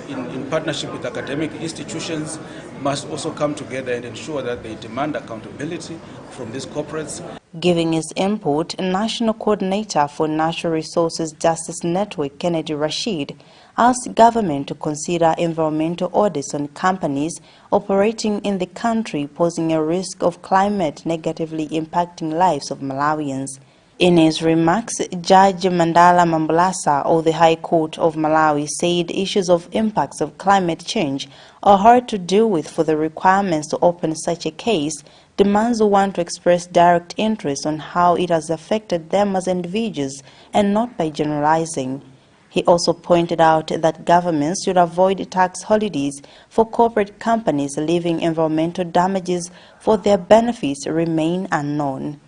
in partnership with academic institutions, must also come together and ensure that they demand accountability from these corporates. Giving his input, National Coordinator for Natural Resources Justice Network, Kennedy Rashid, asked government to consider environmental audits on companies operating in the country posing a risk of climate negatively impacting lives of Malawians. In his remarks, Judge Mandala Mambulasa of the High Court of Malawi said issues of impacts of climate change are hard to deal with. For the requirements to open such a case demands one to express direct interest on how it has affected them as individuals and not by generalizing. He also pointed out that governments should avoid tax holidays for corporate companies, leaving environmental damages for their benefits remain unknown.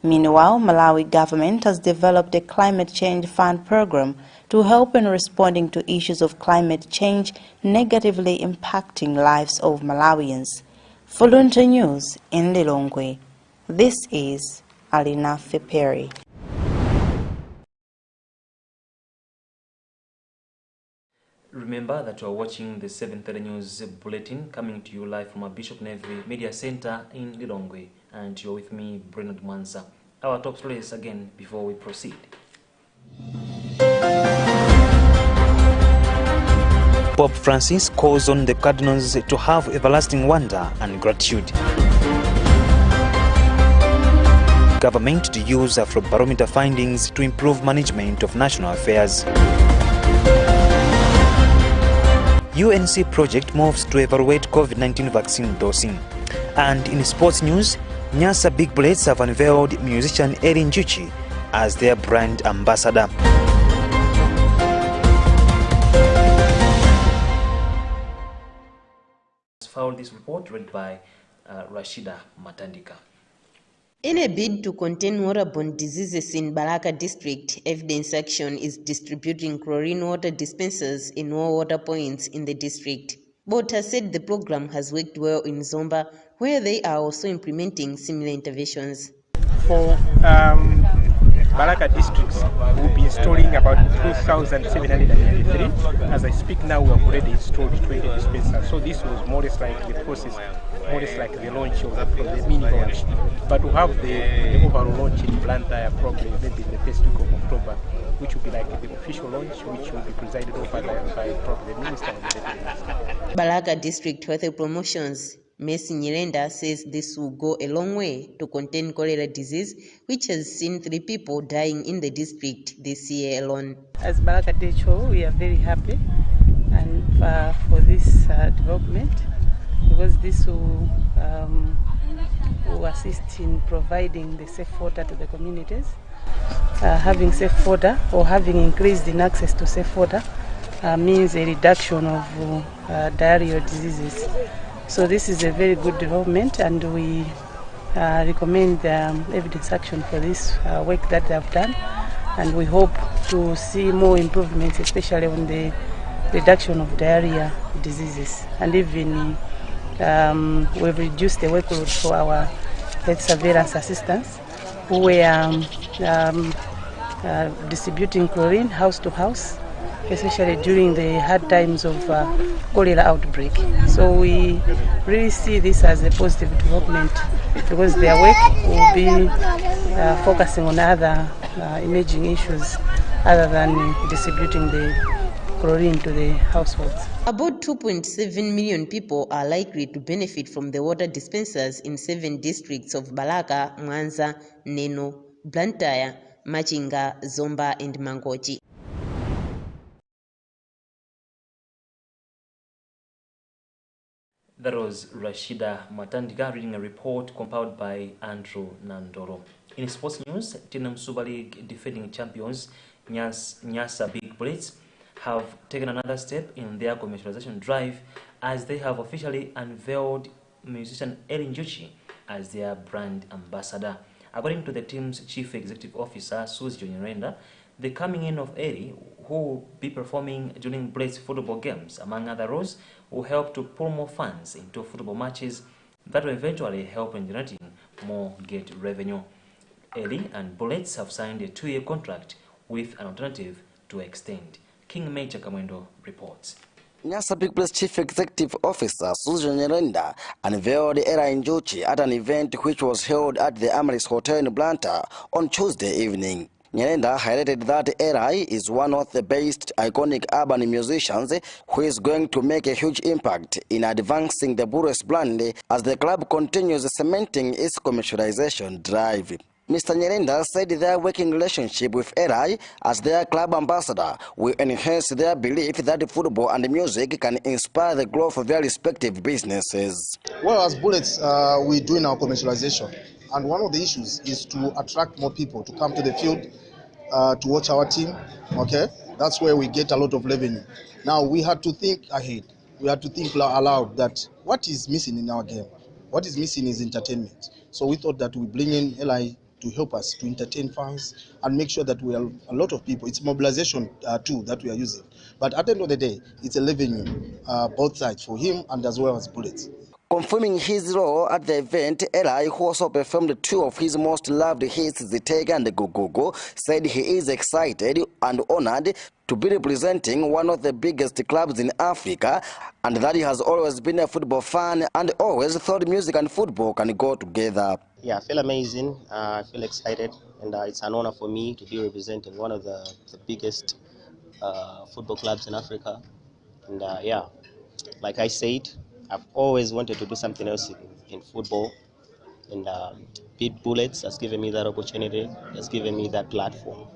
Meanwhile, Malawi government has developed a climate change fund program to help in responding to issues of climate change negatively impacting lives of Malawians. For Luntha News in Lilongwe, this is Alina Feperi. Remember that you are watching the 7:30 News Bulletin coming to you live from our Bishop Navy Media Center in Lilongwe, and you're with me, Bernard Mwanza. Our top stories again before we proceed. Pope Francis calls on the cardinals to have everlasting wonder and gratitude. Government to use Afrobarometer findings to improve management of national affairs. UNC project moves to evaluate COVID-19 vaccine dosing. And in sports news, Nyasa Big Bullets have unveiled musician Eli Njuchi as their brand ambassador. Found this report read by Rashida Matandika. In a bid to contain waterborne diseases in Balaka district, Evidence Action is distributing chlorine water dispensers in all water points in the district. Bota said the program has worked well in Zomba, where they are also implementing similar interventions. For Balaka districts, we'll be installing about 2,783. As I speak now, we have already installed 20 dispensers. So this was more or less like the process, more or less like the launch of the mini launch. But we have the overall launch in Luntha probably maybe in the first week of October, which will be like the official launch, which will be presided over by probably the minister and the deputy minister. Balaka District Health Promotions Messi Nyirenda says this will go a long way to contain cholera disease, which has seen 3 people dying in the district this year alone. As Balaka DHO, we are very happy and for this development, because this will assist in providing the safe water to the communities. Having safe water or having increased in access to safe water means a reduction of diarrheal diseases. So this is a very good development, and we recommend Evidence Action for this work that they have done, and we hope to see more improvements, especially on the reduction of diarrhea diseases. And even we've reduced the workload for our health surveillance assistants, who were distributing chlorine house to house, especially during the hard times of cholera outbreak. So we really see this as a positive development, because their work will be focusing on other emerging issues other than distributing the chlorine to the households. About 2.7 million people are likely to benefit from the water dispensers in 7 districts of Balaka, Mwanza, Neno, Blantyre, Machinga, Zomba and Mangochi. That was Rashida Matandika reading a report compiled by Andrew Nandoro. In sports news, Tinam Super League defending champions Nyasa Big Bullets have taken another step in their commercialization drive, as they have officially unveiled musician Eli Njuchi as their brand ambassador. According to the team's chief executive officer, Susie Nyirenda, the coming in of Eli, who will be performing during Bullets football games, among other roles, will help to pull more fans into football matches that will eventually help in generating more gate revenue. Eli and Bullets have signed a 2-year contract with an alternative to extend. King Major Kamwendo reports. Nyasa Big Place Chief Executive Officer Susan Nyerenda unveiled Era Njuchi at an event which was held at the Amaris Hotel in Luntha on Tuesday evening. Nyerenda highlighted that Era is one of the best iconic urban musicians who is going to make a huge impact in advancing the Bullets brand as the club continues cementing its commercialization drive. Mr. Nyerenda said their working relationship with Era as their club ambassador will enhance their belief that football and music can inspire the growth of their respective businesses. Well, as Bullets, we're doing our commercialization, and one of the issues is to attract more people to come to the field to watch our team. Okay, that's where we get a lot of revenue. Now we had to think ahead. We had to think aloud that what is missing in our game? What is missing is entertainment. So we thought that we bring in Eli to help us to entertain fans and make sure that we are a lot of people. It's mobilization tool that we are using. But at the end of the day, it's a revenue, both sides, for him and as well as Bullets. Confirming his role at the event, Eli, who also performed two of his most loved hits, Zitega and Go, said he is excited and honored to be representing one of the biggest clubs in Africa, and that he has always been a football fan and always thought music and football can go together. Yeah, I feel amazing. I feel excited, and it's an honor for me to be representing one of the biggest football clubs in Africa. And yeah, like I said, I've always wanted to do something else in football, and Beat Bullets has given me that opportunity, has given me that platform.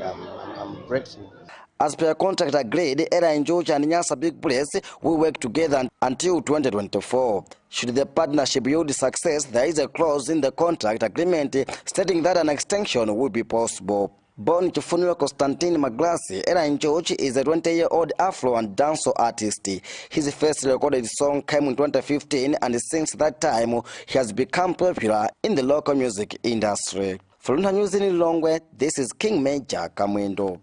I'm grateful. As per contract agreed, Era Njuchi and Nyasa Big Place will work together until 2024. Should the partnership yield success, there is a clause in the contract agreement stating that an extension will be possible. Born to Funua Constantine Maglasi, Era Njuchi is a 20-year-old Afro and dancehall artist. His first recorded song came in 2015, and since that time, he has become popular in the local music industry. For Luntha News in Lilongwe, this is King Major Kamwendo.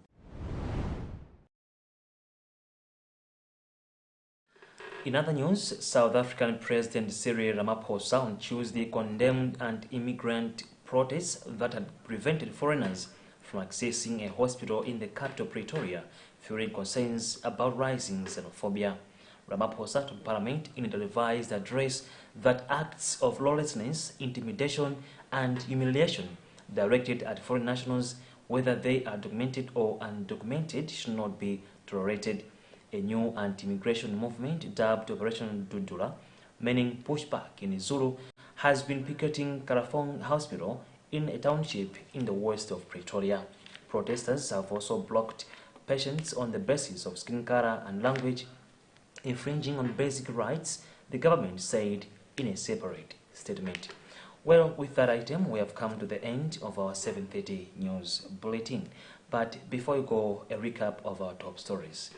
In other news, South African President Cyril Ramaphosa on Tuesday condemned anti-immigrant protests that had prevented foreigners from accessing a hospital in the capital Pretoria, fueling concerns about rising xenophobia. Ramaphosa told Parliament in a televised address that acts of lawlessness, intimidation and humiliation directed at foreign nationals, whether they are documented or undocumented, should not be tolerated. A new anti-immigration movement dubbed Operation Dudula, meaning pushback in Zulu, has been picketing Karafong Hospital in a township in the west of Pretoria. Protesters have also blocked patients on the basis of skin color and language, infringing on basic rights, the government said in a separate statement. Well, with that item, we have come to the end of our 7:30 news bulletin. But before we go, a recap of our top stories.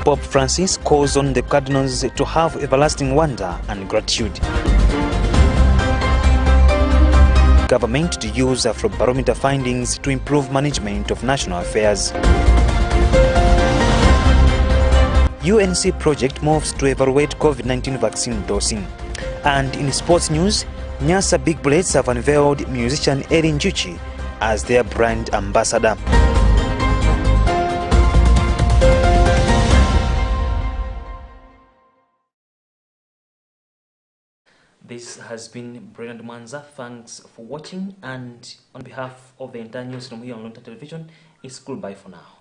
Pope Francis calls on the cardinals to have everlasting wonder and gratitude. Government to use Afrobarometer findings to improve management of national affairs. UNC project moves to evaluate COVID-19 vaccine dosing. And in sports news, Nyasa Big Bullets have unveiled musician Era Njuchi as their brand ambassador. This has been Brendan Manza. Thanks for watching, and on behalf of the entire newsroom here on Luntha Television, it's goodbye for now.